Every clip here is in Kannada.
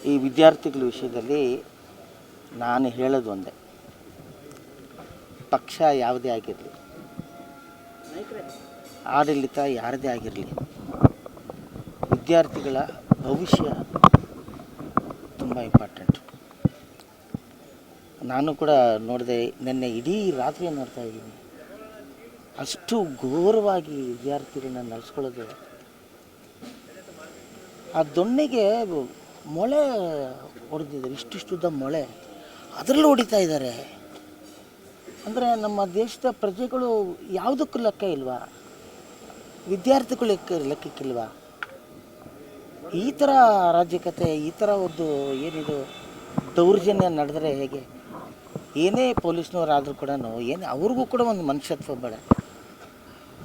ಈ ವಿದ್ಯಾರ್ಥಿಗಳ ವಿಷಯದಲ್ಲಿ ನಾನು ಹೇಳೋದು ಒಂದೇ, ಪಕ್ಷ ಯಾವುದೇ ಆಗಿರಲಿ, ಆಡಳಿತ ಯಾರದೇ ಆಗಿರಲಿ, ವಿದ್ಯಾರ್ಥಿಗಳ ಭವಿಷ್ಯ ತುಂಬ ಇಂಪಾರ್ಟೆಂಟ್. ನಾನು ಕೂಡ ನೋಡಿದೆ, ನಿನ್ನೆ ಇಡೀ ರಾತ್ರಿ ನೋಡ್ತಾ ಇದ್ದೀನಿ. ಅಷ್ಟು ಘೋರವಾಗಿ ವಿದ್ಯಾರ್ಥಿಗಳನ್ನ ನಡೆಸ್ಕೊಳ್ಳೋದು. ಆ ದೊಣ್ಣೆಗೆ ಮೊಳೆ ಹೊಡೆದಿದ್ದಾರೆ, ಇಷ್ಟಿಷ್ಟುದ್ದ ಮೊಳೆ, ಅದರಲ್ಲೂ ಹೊಡಿತಾ ಇದ್ದಾರೆ. ಅಂದರೆ ನಮ್ಮ ದೇಶದ ಪ್ರಜೆಗಳು ಯಾವುದಕ್ಕೂ ಲೆಕ್ಕ ಇಲ್ವಾ? ವಿದ್ಯಾರ್ಥಿಗಳು ಲೆಕ್ಕಕ್ಕಿಲ್ವಾ? ಈ ಥರ ಅರಾಜಕತೆ, ಈ ಥರ ಒಂದು ಏನಿದು ದೌರ್ಜನ್ಯ ನಡೆದರೆ ಹೇಗೆ? ಏನೇ ಪೊಲೀಸ್ನವರಾದರೂ ಕೂಡ ಏನೇ ಅವ್ರಿಗೂ ಕೂಡ ಒಂದು ಮನುಷ್ಯತ್ವ ಬೇಡ.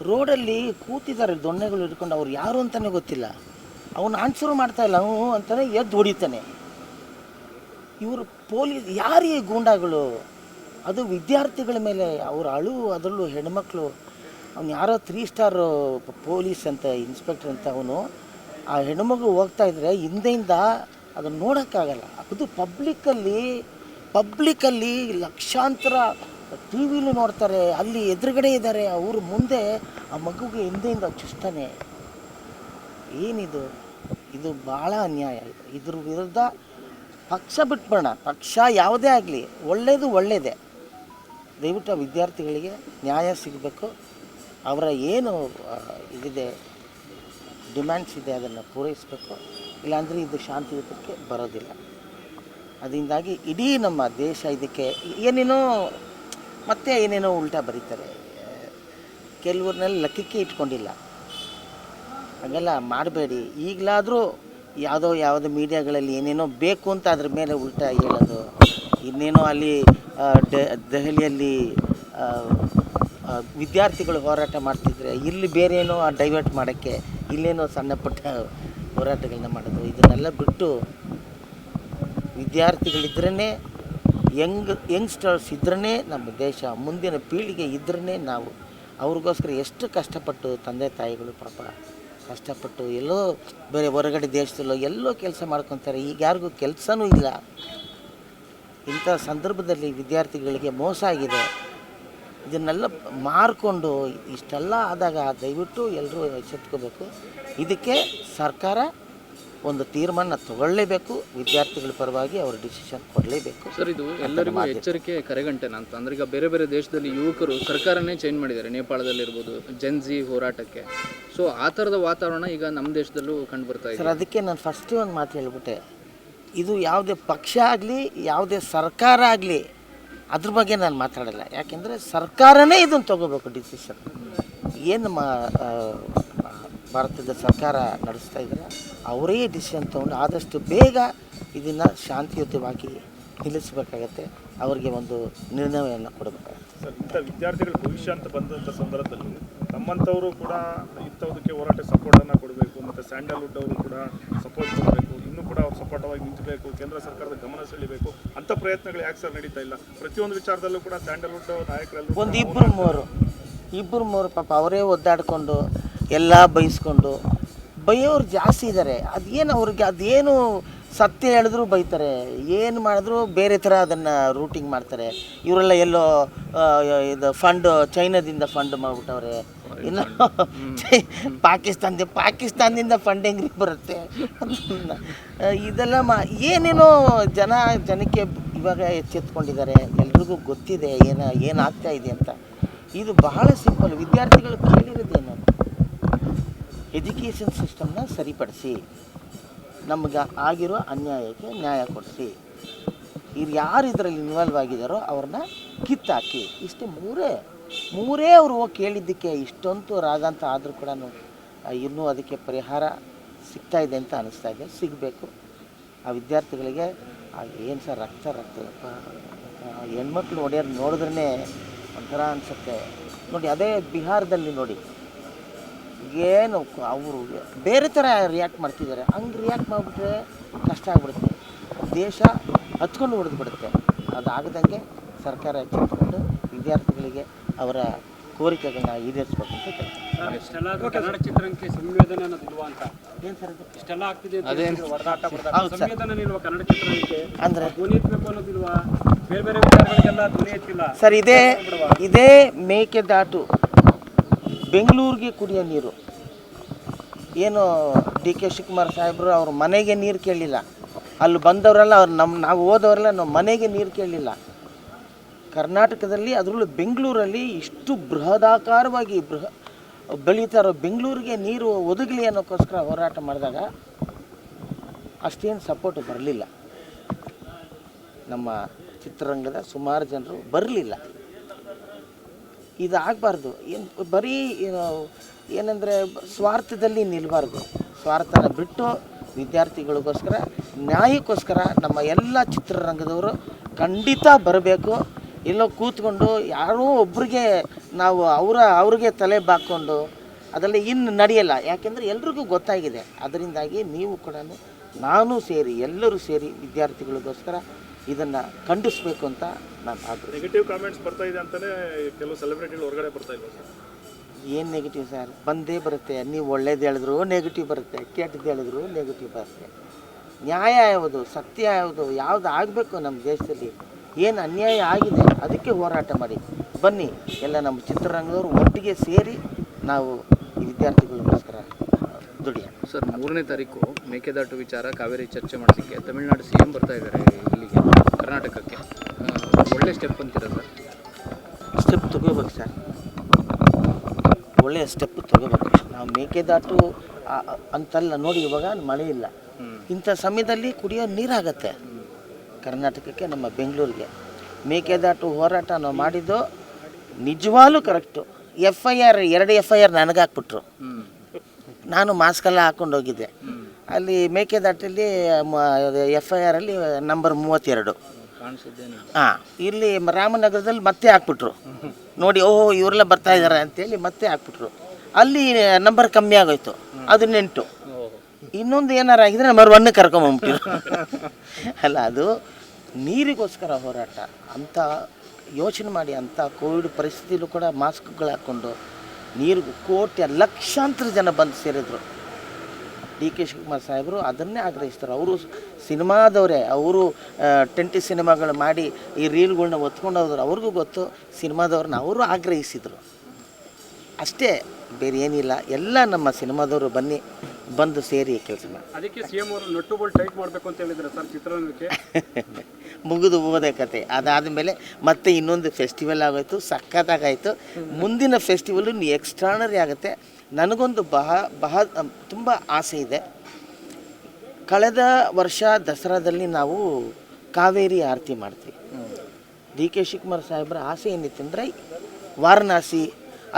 ರೋಡಲ್ಲಿ ಕೂತಿದ್ದಾರೆ ದೊಣ್ಣೆಗಳು ಹಿಡ್ಕೊಂಡು, ಅವ್ರು ಯಾರು ಅಂತಲೇ ಗೊತ್ತಿಲ್ಲ. ಅವನು ಆನ್ಸರು ಮಾಡ್ತಾಯಿಲ್ಲ, ಅವನು ಅಂತಲೇ ಎದ್ದು ಹೊಡಿತಾನೆ. ಇವರು ಪೊಲೀಸ್ ಯಾರು ಈ ಗೂಂಡಾಗಳು? ಅದು ವಿದ್ಯಾರ್ಥಿಗಳ ಮೇಲೆ ಅವ್ರು ಅದರಲ್ಲೂ ಹೆಣ್ಮಕ್ಳು. ಅವ್ನು ಯಾರೋ 3 ಸ್ಟಾರ್ ಪೊಲೀಸ್ ಅಂತ ಇನ್ಸ್ಪೆಕ್ಟರ್ ಅಂತ, ಅವನು ಆ ಹೆಣ್ಮಗು ಹೋಗ್ತಾ ಇದ್ದರೆ ಹಿಂದೆಯಿಂದ ಅದನ್ನು ನೋಡೋಕ್ಕಾಗಲ್ಲ. ಅದು ಪಬ್ಲಿಕ್ಕಲ್ಲಿ ಲಕ್ಷಾಂತರ ಟಿ ವಿಲಿ ನೋಡ್ತಾರೆ, ಅಲ್ಲಿ ಎದುರುಗಡೆ ಇದ್ದಾರೆ, ಅವ್ರ ಮುಂದೆ ಆ ಮಗುಗೆ ಹಿಂದೆಯಿಂದ ಚುಸ್ತಾನೆ. ಏನಿದು? ಇದು ಭಾಳ ಅನ್ಯಾಯ. ಇದ್ರ ವಿರುದ್ಧ ಪಕ್ಷ ಬಿಟ್ಬಿಡೋಣ, ಪಕ್ಷ ಯಾವುದೇ ಆಗಲಿ, ಒಳ್ಳೆಯದೇ. ದಯವಿಟ್ಟು ಆ ವಿದ್ಯಾರ್ಥಿಗಳಿಗೆ ನ್ಯಾಯ ಸಿಗಬೇಕು. ಅವರ ಏನು ಇದಿದೆ, ಡಿಮ್ಯಾಂಡ್ಸ್ ಇದೆ, ಅದನ್ನು ಪೂರೈಸಬೇಕು. ಇಲ್ಲಾಂದರೆ ಇದು ಶಾಂತಿಯುತಕ್ಕೆ ಬರೋದಿಲ್ಲ. ಅದರಿಂದಾಗಿ ಇಡೀ ನಮ್ಮ ದೇಶ ಇದಕ್ಕೆ ಏನೇನೋ ಉಲ್ಟಾ ಬರೀತಾರೆ. ಕೆಲವ್ರನ್ನೆಲ್ಲ ಲೆಕ್ಕಕ್ಕೆ ಇಟ್ಕೊಂಡಿಲ್ಲ. ಹಾಗೆಲ್ಲ ಮಾಡಬೇಡಿ. ಈಗಲಾದರೂ ಯಾವುದೋ ಮೀಡಿಯಾಗಳಲ್ಲಿ ಏನೇನೋ ಬೇಕು ಅಂತ ಅದ್ರ ಮೇಲೆ ಉಲ್ಟಾ ಹೇಳೋದು. ಇನ್ನೇನೋ ಅಲ್ಲಿ ದೆಹಲಿಯಲ್ಲಿ ವಿದ್ಯಾರ್ಥಿಗಳು ಹೋರಾಟ ಮಾಡ್ತಿದ್ರೆ ಇಲ್ಲಿ ಬೇರೇನೋ ಡೈವರ್ಟ್ ಮಾಡೋಕ್ಕೆ ಇಲ್ಲೇನೋ ಸಣ್ಣ ಪುಟ್ಟ ಹೋರಾಟಗಳನ್ನ ಮಾಡೋದು. ಇದನ್ನೆಲ್ಲ ಬಿಟ್ಟು ವಿದ್ಯಾರ್ಥಿಗಳಿದ್ರೇ, ಯಂಗ್ಸ್ಟರ್ಸ್ ಇದ್ರೇ ನಮ್ಮ ದೇಶ, ಮುಂದಿನ ಪೀಳಿಗೆ ಇದ್ರೇ ನಾವು. ಅವ್ರಿಗೋಸ್ಕರ ಎಷ್ಟು ಕಷ್ಟಪಟ್ಟು ತಂದೆ ತಾಯಿಗಳು ಪಾಪ ಕಷ್ಟಪಟ್ಟು ಎಲ್ಲೋ ಬೇರೆ ಹೊರಗಡೆ ದೇಶದಲ್ಲೋ ಎಲ್ಲೋ ಕೆಲಸ ಮಾಡ್ಕೊತಾರೆ. ಈಗ ಯಾರಿಗೂ ಕೆಲಸನೂ ಇಲ್ಲ. ಇಂಥ ಸಂದರ್ಭದಲ್ಲಿ ವಿದ್ಯಾರ್ಥಿಗಳಿಗೆ ಮೋಸ ಆಗಿದೆ. ಇದನ್ನೆಲ್ಲ ಮಾರಿಕೊಂಡು ಇಷ್ಟೆಲ್ಲ ಆದಾಗ ದಯವಿಟ್ಟು ಎಲ್ಲರೂ ಎಚ್ಚೆತ್ಕೋಬೇಕು. ಇದಕ್ಕೆ ಸರ್ಕಾರ ಒಂದು ತೀರ್ಮಾನ ತಗೊಳ್ಳೇಬೇಕು. ವಿದ್ಯಾರ್ಥಿಗಳ ಪರವಾಗಿ ಅವರು ಡಿಸಿಷನ್ ಕೊಡಲೇಬೇಕು. ಸರ್, ಇದು ಎಲ್ಲರಿಗೂ ಎಚ್ಚರಿಕೆ ಕರೆಗಂಟೆನ ಅಂತ. ಅಂದರೆ ಈಗ ಬೇರೆ ದೇಶದಲ್ಲಿ ಯುವಕರು ಸರ್ಕಾರನೇ ಚೇಂಜ್ ಮಾಡಿದ್ದಾರೆ. ನೇಪಾಳದಲ್ಲಿರ್ಬೋದು ಜೆನ್ಜಿ ಹೋರಾಟಕ್ಕೆ. ಸೊ ಆ ಥರದ ವಾತಾವರಣ ಈಗ ನಮ್ಮ ದೇಶದಲ್ಲೂ ಕಂಡು ಬರ್ತಾ ಇದೆ. ಸರ್, ಅದಕ್ಕೆ ನಾನು ಫಸ್ಟೇ ಒಂದು ಮಾತು ಹೇಳ್ಬಿಟ್ಟೆ. ಇದು ಯಾವುದೇ ಪಕ್ಷ ಆಗಲಿ, ಯಾವುದೇ ಸರ್ಕಾರ ಆಗಲಿ, ಅದ್ರ ಬಗ್ಗೆ ನಾನು ಮಾತಾಡಲ್ಲ. ಯಾಕೆಂದರೆ ಸರ್ಕಾರನೇ ಇದನ್ನು ತೊಗೋಬೇಕು ಡಿಸಿಷನ್. ಏನು ಭಾರತದ ಸರ್ಕಾರ ನಡೆಸ್ತಾ ಇದ್ದಾರೆ, ಅವರೇ ಡಿಸಿಷನ್ ತೊಗೊಂಡು ಆದಷ್ಟು ಬೇಗ ಇದನ್ನು ಶಾಂತಿಯುತವಾಗಿ ನಿಲ್ಲಿಸಬೇಕಾಗತ್ತೆ. ಅವರಿಗೆ ಒಂದು ನಿರ್ಣಯವನ್ನು ಕೊಡಬೇಕಾಗುತ್ತೆ. ಸರ್, ಇಂಥ ವಿದ್ಯಾರ್ಥಿಗಳ ಭವಿಷ್ಯ ಅಂತ ಬಂದಂಥ ಸಂದರ್ಭದಲ್ಲಿ ನಮ್ಮಂಥವರು ಕೂಡ ಇಂಥದಕ್ಕೆ ಹೋರಾಟ ಸಪೋರ್ಟನ್ನು ಕೊಡಬೇಕು. ಮತ್ತು ಸ್ಯಾಂಡಲ್ವುಡ್ ಅವರು ಕೂಡ ಸಪೋರ್ಟ್ ಕೊಡಬೇಕು. ಇನ್ನೂ ಕೂಡ ಅವ್ರು ಸಪೋರ್ಟವಾಗಿ ನಿಂತಬೇಕು. ಕೇಂದ್ರ ಸರ್ಕಾರದ ಗಮನ ಸೆಳೀಬೇಕು. ಅಂಥ ಪ್ರಯತ್ನಗಳು ಯಾಕೆ ಸರ್ ನಡೀತಾ ಇಲ್ಲ? ಪ್ರತಿಯೊಂದು ವಿಚಾರದಲ್ಲೂ ಕೂಡ ಸ್ಯಾಂಡಲ್ವುಡ್ ನಾಯಕರೆಲ್ಲರೂ ಒಂದು ಇಬ್ಬರು ಮೂರು ಪಾಪ ಅವರೇ ಒದ್ದಾಡಿಕೊಂಡು ಎಲ್ಲ ಬೈಸ್ಕೊಂಡು ಬೈಯೋರು ಜಾಸ್ತಿ ಇದ್ದಾರೆ. ಅದೇನು ಸತ್ಯ ಹೇಳಿದ್ರು ಬೈತಾರೆ, ಏನು ಮಾಡಿದ್ರು ಬೇರೆ ಥರ ಅದನ್ನು ರೂಟಿಂಗ್ ಮಾಡ್ತಾರೆ. ಇವರೆಲ್ಲ ಎಲ್ಲೋ ಇದು ಚೈನಾದಿಂದ ಫಂಡ್ ಮಾಡಿಬಿಟ್ಟವ್ರೆ. ಇನ್ನು ಪಾಕಿಸ್ತಾನದಿಂದ ಫಂಡ್ ಹೆಂಗ್ರಿ ಬರುತ್ತೆ? ಇದೆಲ್ಲ ಏನೇನೋ ಜನಕ್ಕೆ ಇವಾಗ ಎಚ್ಚೆತ್ಕೊಂಡಿದ್ದಾರೆ. ಎಲ್ರಿಗೂ ಗೊತ್ತಿದೆ ಏನಾಗ್ತಾ ಇದೆ ಅಂತ. ಇದು ಬಹಳ ಸಿಂಪಲ್. ವಿದ್ಯಾರ್ಥಿಗಳು ಕೇಳಿರೋದೇನು? ಎಜುಕೇಷನ್ ಸಿಸ್ಟಮ್ನ ಸರಿಪಡಿಸಿ, ನಮಗೆ ಆಗಿರೋ ಅನ್ಯಾಯಕ್ಕೆ ನ್ಯಾಯ ಕೊಡಿಸಿ, ಯಾರು ಇದರಲ್ಲಿ ಇನ್ವಾಲ್ವ್ ಆಗಿದ್ದಾರೋ ಅವ್ರನ್ನ ಕಿತ್ತಾಕಿ. ಇಷ್ಟು ಮೂರೇ ಅವರು ಹೋಗಿ ಕೇಳಿದ್ದಕ್ಕೆ ಇಷ್ಟೊಂದು ರಾಗಂತ ಆದರೂ ಕೂಡ ಇನ್ನೂ ಅದಕ್ಕೆ ಪರಿಹಾರ ಸಿಗ್ತಾ ಇದೆ ಅಂತ ಅನ್ನಿಸ್ತಾ ಇದೆ. ಸಿಗಬೇಕು. ಆ ವಿದ್ಯಾರ್ಥಿಗಳಿಗೆ ಏನು ಸರ್ ರಕ್ತ ಹೆಣ್ಮಕ್ಳು ನೋಡಿದ್ರೇ ಒಂಥರ ಅನಿಸುತ್ತೆ. ನೋಡಿ, ಅದೇ ಬಿಹಾರದಲ್ಲಿ ನೋಡಿ, ಏನು ಅವರು ಬೇರೆ ಥರ ರಿಯಾಕ್ಟ್ ಮಾಡ್ತಿದ್ದಾರೆ. ಹಂಗೆ ರಿಯಾಕ್ಟ್ ಮಾಡಿಬಿಟ್ರೆ ಕಷ್ಟ ಆಗಿಬಿಡುತ್ತೆ. ದೇಶ ಹತ್ಕೊಂಡು ಹೊಡೆದು ಬಿಡುತ್ತೆ. ಅದಾಗದಂಗೆ ಸರ್ಕಾರ ಎಚ್ಚೆತ್ಕೊಂಡು ವಿದ್ಯಾರ್ಥಿಗಳಿಗೆ ಅವರ ಕೋರಿಕೆಗಳನ್ನ ಈಡೇರಿಸ್ಬೇಕು ಅಂತ ಕೇಳ್ತೀನಿ. ಕನ್ನಡ ಚಿತ್ರಕ್ಕೆ ಸಂವೇದನೆ ಅನ್ನೋದಿಲ್ವಾ ಅಂತ ಏನು ಸರ್ ಇದು? ಇಷ್ಟೆಲ್ಲ ಆಗ್ತಿದೆ ಅಂತ ಹೊಡೆದಾಟ ಹೌದು ಸರ್. ಸಂವೇದನೆ ಇಲ್ವಾ ಕನ್ನಡ ಚಿತ್ರಕ್ಕೆ? ಅಂದರೆ ಧ್ವನಿ ಎತ್ತಬೇಕು ಅನ್ನೋದಿಲ್ವಾ? ಬೇರೆ ಬೇರೆ ವಿಚಾರಗಳಿಗೆಲ್ಲ ಧ್ವನಿ ಎತ್ತಿಲ್ಲ ಸರ್, ಇದೇ ಮೇಕೆದಾಟು ಬೆಂಗಳೂರಿಗೆ ಕುಡಿಯೋ ನೀರು ಏನು ಡಿ ಕೆ ಶಿವಕುಮಾರ್ ಸಾಹೇಬರು ಅವ್ರ ಮನೆಗೆ ನೀರು ಕೇಳಲಿಲ್ಲ. ಅಲ್ಲಿ ಬಂದವರೆಲ್ಲ ನಾವು ಹೋದವರೆಲ್ಲ ನಾವು ಮನೆಗೆ ನೀರು ಕೇಳಲಿಲ್ಲ. ಕರ್ನಾಟಕದಲ್ಲಿ ಅದರಲ್ಲೂ ಬೆಂಗಳೂರಲ್ಲಿ ಇಷ್ಟು ಬೃಹದಾಕಾರವಾಗಿ ಬೆಳೀತಾ ಇರೋ ಬೆಂಗಳೂರಿಗೆ ನೀರು ಒದಗಲಿ ಅನ್ನೋಕ್ಕೋಸ್ಕರ ಹೋರಾಟ ಮಾಡಿದಾಗ ಅಷ್ಟೇನು ಸಪೋರ್ಟ್ ಬರಲಿಲ್ಲ. ನಮ್ಮ ಚಿತ್ರರಂಗದ ಸುಮಾರು ಜನರು ಬರಲಿಲ್ಲ. ಇದಾಗಬಾರ್ದು. ಏನು ಬರೀ ಏನಂದರೆ ಸ್ವಾರ್ಥದಲ್ಲಿ ನಿಲ್ಲಬಾರ್ದು. ಸ್ವಾರ್ಥನ ಬಿಟ್ಟು ವಿದ್ಯಾರ್ಥಿಗಳಿಗೋಸ್ಕರ ನ್ಯಾಯಕ್ಕೋಸ್ಕರ ನಮ್ಮ ಎಲ್ಲ ಚಿತ್ರರಂಗದವರು ಖಂಡಿತ ಬರಬೇಕು. ಎಲ್ಲೋ ಕೂತ್ಕೊಂಡು ಯಾರೋ ಒಬ್ರಿಗೆ ನಾವು ಅವ್ರಿಗೆ ತಲೆ ಬಾಕ್ಕೊಂಡು ಅದರಲ್ಲಿ ಇನ್ನು ನಡೆಯಲ್ಲ. ಯಾಕೆಂದರೆ ಎಲ್ರಿಗೂ ಗೊತ್ತಾಗಿದೆ. ಅದರಿಂದಾಗಿ ನೀವು ಕೂಡ ನಾನು ಸೇರಿ ಎಲ್ಲರೂ ಸೇರಿ ವಿದ್ಯಾರ್ಥಿಗಳಿಗೋಸ್ಕರ ಇದನ್ನು ಖಂಡಿಸಬೇಕು ಅಂತ ನಾನು ಆಗ್ರಹ. ನೆಗೆಟಿವ್ ಕಾಮೆಂಟ್ಸ್ ಬರ್ತಾ ಇದೆ ಅಂತಲೇ ಕೆಲವು ಸೆಲೆಬ್ರಿಟಿಗಳು ಹೊರಗಡೆ ಬರ್ತಾ ಇಲ್ಲ ಸರ್. ಏನು ನೆಗೆಟಿವ್ ಸರ್? ಬಂದೇ ಬರುತ್ತೆ. ನೀವು ಒಳ್ಳೇದು ಹೇಳಿದ್ರು ನೆಗೆಟಿವ್ ಬರುತ್ತೆ, ಕೆಟ್ಟದ್ದು ಹೇಳಿದ್ರು ನೆಗೆಟಿವ್ ಬರುತ್ತೆ. ನ್ಯಾಯ ಯಾವುದು, ಸತ್ಯ ಯಾವುದು ಆಗಬೇಕು ನಮ್ಮ ದೇಶದಲ್ಲಿ, ಏನು ಅನ್ಯಾಯ ಆಗಿದೆ ಅದಕ್ಕೆ ಹೋರಾಟ ಮಾಡಿ ಬನ್ನಿ. ಎಲ್ಲ ನಮ್ಮ ಚಿತ್ರರಂಗದವರು ಒಟ್ಟಿಗೆ ಸೇರಿ ನಾವು ಈ ವಿದ್ಯಾರ್ಥಿಗಳಿಗೋಸ್ಕರ ದುಡಿಯೋಣ. ಸರ್, 3ನೇ ತಾರೀಕು ಮೇಕೆದಾಟು ವಿಚಾರ ಕಾವೇರಿ ಚರ್ಚೆ ಮಾಡೋದಕ್ಕೆ ತಮಿಳುನಾಡು CM ಬರ್ತಾ ಇದ್ದಾರೆ ಇಲ್ಲಿಗೆ ಕರ್ನಾಟಕಕ್ಕೆ. ಒಳ್ಳೆ ಸ್ಟೆಪ್ ಅಂತೀರಾ ಸರ್? ಸ್ಟೆಪ್ ತಗೋಬೇಕು ಸರ್, ಒಳ್ಳೆಯ ಸ್ಟೆಪ್ ತಗೋಬೇಕು. ನಾವು ಮೇಕೆದಾಟು ಅಂತಲ್ಲ ನೋಡಿ, ಇವಾಗ ಮಳೆ ಇಲ್ಲ, ಇಂಥ ಸಮಯದಲ್ಲಿ ಕುಡಿಯೋ ನೀರಾಗತ್ತೆ ಕರ್ನಾಟಕಕ್ಕೆ, ನಮ್ಮ ಬೆಂಗಳೂರಿಗೆ. ಮೇಕೆದಾಟು ಹೋರಾಟ ನಾವು ಮಾಡಿದ್ದು ನಿಜವಾಗ್ಲೂ ಕರೆಕ್ಟು. FIR 2 FIR ನನಗೆ ಹಾಕ್ಬಿಟ್ರು. ನಾನು ಮಾಸ್ಕೆಲ್ಲ ಹಾಕ್ಕೊಂಡು ಹೋಗಿದ್ದೆ. ಅಲ್ಲಿ ಮೇಕೆದಾಟಲ್ಲಿ FIR ಅಲ್ಲಿ ನಂಬರ್ 32. ಹಾಂ, ಇಲ್ಲಿ ರಾಮನಗರದಲ್ಲಿ ಮತ್ತೆ ಹಾಕ್ಬಿಟ್ರು. ನೋಡಿ, ಓಹೋ ಇವರೆಲ್ಲ ಬರ್ತಾ ಇದ್ದಾರೆ ಅಂತೇಳಿ ಮತ್ತೆ ಹಾಕ್ಬಿಟ್ರು. ಅಲ್ಲಿ ನಂಬರ್ ಕಮ್ಮಿ ಆಗೋಯ್ತು, ಅದು 8. ಇನ್ನೊಂದು ಏನಾರು ಆಗಿದ್ರೆ ನಂಬರ್ 1 ಕರ್ಕೊಂಬಂದ್ಬಿಟ್ಟಿರು. ಅಲ್ಲ, ಅದು ನೀರಿಗೋಸ್ಕರ ಹೋರಾಟ ಅಂತ ಯೋಚನೆ ಮಾಡಿ. ಅಂಥ ಕೋವಿಡ್ ಪರಿಸ್ಥಿತಿಲೂ ಕೂಡ ಮಾಸ್ಕ್ಗಳು ಹಾಕ್ಕೊಂಡು ನೀರಿಗೂ ಲಕ್ಷಾಂತರ ಜನ ಬಂದು ಸೇರಿದ್ರು. ಡಿ ಕೆ ಶಿವಕುಮಾರ್ ಸಾಹೇಬರು ಅದನ್ನೇ ಆಗ್ರಹಿಸ್ತಾರೆ. ಅವರು ಸಿನಿಮಾದವರೇ, ಅವರು 20 ಸಿನಿಮಾಗಳು ಮಾಡಿ ಈ ರೀಲ್ಗಳನ್ನ ಒತ್ಕೊಂಡು ಹೋದ್ರು. ಅವ್ರಿಗೂ ಗೊತ್ತು, ಸಿನಿಮಾದವ್ರನ್ನ ಅವರು ಆಗ್ರಹಿಸಿದರು ಅಷ್ಟೇ, ಬೇರೆ ಏನಿಲ್ಲ. ಎಲ್ಲ ನಮ್ಮ ಸಿನಿಮಾದವರು ಬಂದು ಸೇರಿ ಕೆಲಸ ಮಾಡಿ. ಅದಕ್ಕೆ CM ಅವರು ನಟ್ಟುಗಳು ಟೈಟ್ ಮಾಡಬೇಕು ಅಂತ ಹೇಳಿದ್ರು ಸರ್ ಚಿತ್ರರಂಗಕ್ಕೆ. ಮುಗಿದು ಹೋದ ಕತೆ. ಅದಾದಮೇಲೆ ಮತ್ತೆ ಇನ್ನೊಂದು ಫೆಸ್ಟಿವಲ್ ಆಗೋಯ್ತು, ಸಖತ್ತಾಗಾಯಿತು. ಮುಂದಿನ ಫೆಸ್ಟಿವಲ್ ಎಕ್ಸ್ಟ್ರಾನರಿ ಆಗುತ್ತೆ. ನನಗೊಂದು ತುಂಬ ಆಸೆ ಇದೆ. ಕಳೆದ ವರ್ಷ ದಸರಾದಲ್ಲಿ ನಾವು ಕಾವೇರಿ ಆರತಿ ಮಾಡ್ತೀವಿ. ಡಿ ಕೆ ಶಿವಕುಮಾರ್ ಸಾಹೇಬ್ರ ಆಸೆ ಏನಿತ್ತು ಅಂದರೆ ವಾರಣಾಸಿ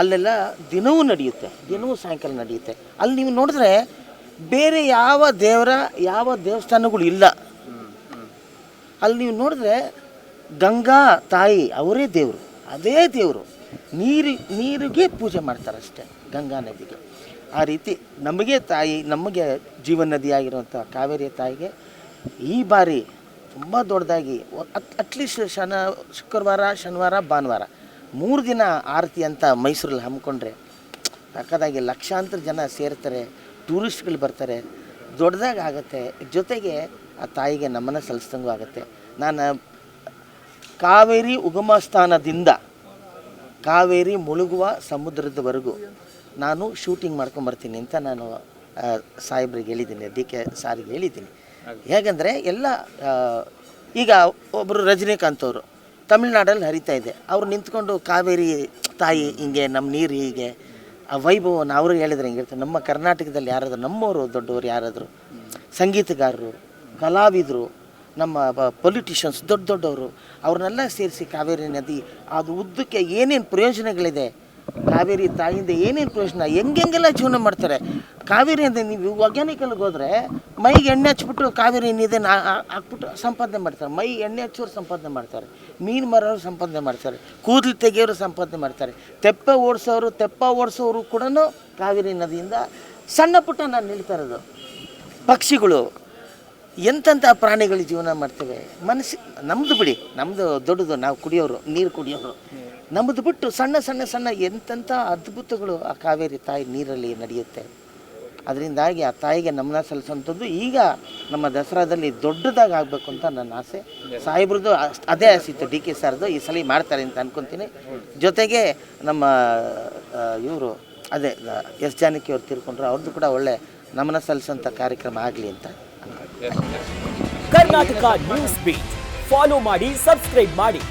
ಅಲ್ಲೆಲ್ಲ ದಿನವೂ ನಡೆಯುತ್ತೆ, ದಿನವೂ ಸಾಯಂಕಾಲ ನಡೆಯುತ್ತೆ. ಅಲ್ಲಿ ನೀವು ನೋಡಿದ್ರೆ ಬೇರೆ ಯಾವ ದೇವಸ್ಥಾನಗಳು ಇಲ್ಲ. ಅಲ್ಲಿ ನೀವು ನೋಡಿದ್ರೆ ಗಂಗಾ ತಾಯಿ ಅವರೇ ದೇವರು, ಅದೇ ದೇವರು. ನೀರಿಗೆ ಪೂಜೆ ಮಾಡ್ತಾರೆ ಅಷ್ಟೇ, ಗಂಗಾ ನದಿಗೆ. ಆ ರೀತಿ ನಮಗೆ ಜೀವನ ನದಿಯಾಗಿರುವಂಥ ಕಾವೇರಿ ತಾಯಿಗೆ ಈ ಬಾರಿ ತುಂಬ ದೊಡ್ಡದಾಗಿ ಅಟ್ಲೀಸ್ಟ್ ಶುಕ್ರವಾರ, ಶನಿವಾರ, ಭಾನುವಾರ 3 ದಿನ ಆರತಿ ಅಂತ ಮೈಸೂರಲ್ಲಿ ಹಮ್ಮಿಕೊಂಡ್ರೆ ಪಕ್ಕದಾಗಿ ಲಕ್ಷಾಂತರ ಜನ ಸೇರ್ತಾರೆ, ಟೂರಿಸ್ಟ್ಗಳು ಬರ್ತಾರೆ, ದೊಡ್ಡದಾಗಿ ಆಗುತ್ತೆ. ಜೊತೆಗೆ ಆ ತಾಯಿಗೆ ನಮನ ಸಲ್ಲಿಸ್ದಂಗೂ ಆಗುತ್ತೆ. ನಾನು ಕಾವೇರಿ ಉಗಮ ಸ್ಥಾನದಿಂದ ಕಾವೇರಿ ಮುಳುಗುವ ಸಮುದ್ರದವರೆಗೂ ನಾನು ಶೂಟಿಂಗ್ ಮಾಡ್ಕೊಂಬರ್ತೀನಿ ಅಂತ ನಾನು ಸಾಹೇಬ್ರಿಗೆ ಹೇಳಿದ್ದೀನಿ, ಡಿ ಕೆ ಸಾರಿಗೆ ಹೇಳಿದ್ದೀನಿ. ಹೇಗೆಂದರೆ ಎಲ್ಲ ಈಗ ಒಬ್ಬರು ರಜನಿಕಾಂತ್ ಅವರು ತಮಿಳ್ನಾಡಲ್ಲಿ ಹರಿತಾ ಇದೆ, ಅವ್ರು ನಿಂತ್ಕೊಂಡು ಕಾವೇರಿ ತಾಯಿ ಹಿಂಗೆ ನಮ್ಮ ನೀರು ಹೀಗೆ ಆ ವೈಭವನ ಅವರು ಹೇಳಿದ್ರೆ ಹಿಂಗಿರ್ತಾರೆ. ನಮ್ಮ ಕರ್ನಾಟಕದಲ್ಲಿ ಯಾರಾದರೂ ನಮ್ಮವರು ದೊಡ್ಡವರು ಯಾರಾದರೂ ಸಂಗೀತಗಾರರು, ಕಲಾವಿದರು, ನಮ್ಮ ಪೊಲಿಟಿಷಿಯನ್ಸ್ ದೊಡ್ಡವರು ಅವ್ರನ್ನೆಲ್ಲ ಸೇರಿಸಿ ಕಾವೇರಿ ನದಿ ಅದು ಉದ್ದಕ್ಕೆ ಏನೇನು ಪ್ರಯೋಜನಗಳಿದೆ, ಕಾವೇರಿ ತಾಯಿಯಿಂದ ಏನೇನು ಪ್ರಯೋಜನ, ಹೆಂಗೆಲ್ಲ ಜೀವನ ಮಾಡ್ತಾರೆ. ಕಾವೇರಿಯಿಂದ ನೀವು ಒಗ್ಯಾನಿಕಲ್ಗೆ ಹೋದರೆ ಮೈಗೆ ಎಣ್ಣೆ ಹಚ್ಬಿಟ್ಟು ಕಾವೇರಿ ಏನಿದೆ ಹಾಕ್ಬಿಟ್ಟು ಸಂಪಾದನೆ ಮಾಡ್ತಾರೆ. ಮೈ ಎಣ್ಣೆ ಹಚ್ಚೋರು ಸಂಪಾದನೆ ಮಾಡ್ತಾರೆ, ಮೀನು ಮಾರೋರು ಸಂಪಾದನೆ ಮಾಡ್ತಾರೆ, ಕೂದಲು ತೆಗೆಯೋರು ಸಂಪಾದನೆ ಮಾಡ್ತಾರೆ, ತೆಪ್ಪ ಓಡಿಸೋರು ಕೂಡ ಕಾವೇರಿ ನದಿಯಿಂದ ಸಣ್ಣ ಪುಟ್ಟ ನಾನು ನಿಲ್ತಾ ಇರೋದು. ಪಕ್ಷಿಗಳು ಎಂತೆಂಥ ಪ್ರಾಣಿಗಳು ಜೀವನ ಮಾಡ್ತೇವೆ. ನಮ್ಮದು ಬಿಡಿ, ನಮ್ಮದು ದೊಡ್ಡದು, ನಾವು ಕುಡಿಯೋರು, ನೀರು ಕುಡಿಯೋರು. ನಮ್ಮದು ಬಿಟ್ಟು ಸಣ್ಣ ಸಣ್ಣ ಸಣ್ಣ ಎಂತೆಂಥ ಅದ್ಭುತಗಳು ಆ ಕಾವೇರಿ ತಾಯಿ ನೀರಲ್ಲಿ ನಡೆಯುತ್ತೆ. ಅದರಿಂದಾಗಿ ಆ ತಾಯಿಗೆ ನಮನ ಸಲ್ಲಿಸುವಂಥದ್ದು ಈಗ ನಮ್ಮ ದಸರಾದಲ್ಲಿ ದೊಡ್ಡದಾಗಿ ಆಗಬೇಕು ಅಂತ ನನ್ನ ಆಸೆ. ಸಾಹೇಬ್ರದ್ದು ಅದೇ ಆಸೆ ಇತ್ತು, DK ಸರ್ದು ಈ ಸಲ ಮಾಡ್ತಾರೆ ಅಂತ ಅನ್ಕೊತೀನಿ. ಜೊತೆಗೆ ನಮ್ಮ ಇವರು ಅದೇ ಎಸ್ ಜಾನಕಿ ಅವ್ರು ತೀರ್ಕೊಂಡ್ರು, ಅವ್ರದ್ದು ಕೂಡ ಒಳ್ಳೆ ನಮನ ಸಲ್ಲಿಸುವಂಥ ಕಾರ್ಯಕ್ರಮ ಆಗಲಿ ಅಂತ. ಕರ್ನಾಟಕ ನ್ಯೂಸ್ ಬೀಟ್ ಫಾಲೋ ಮಾಡಿ, ಸಬ್ಸ್ಕ್ರೈಬ್ ಮಾಡಿ.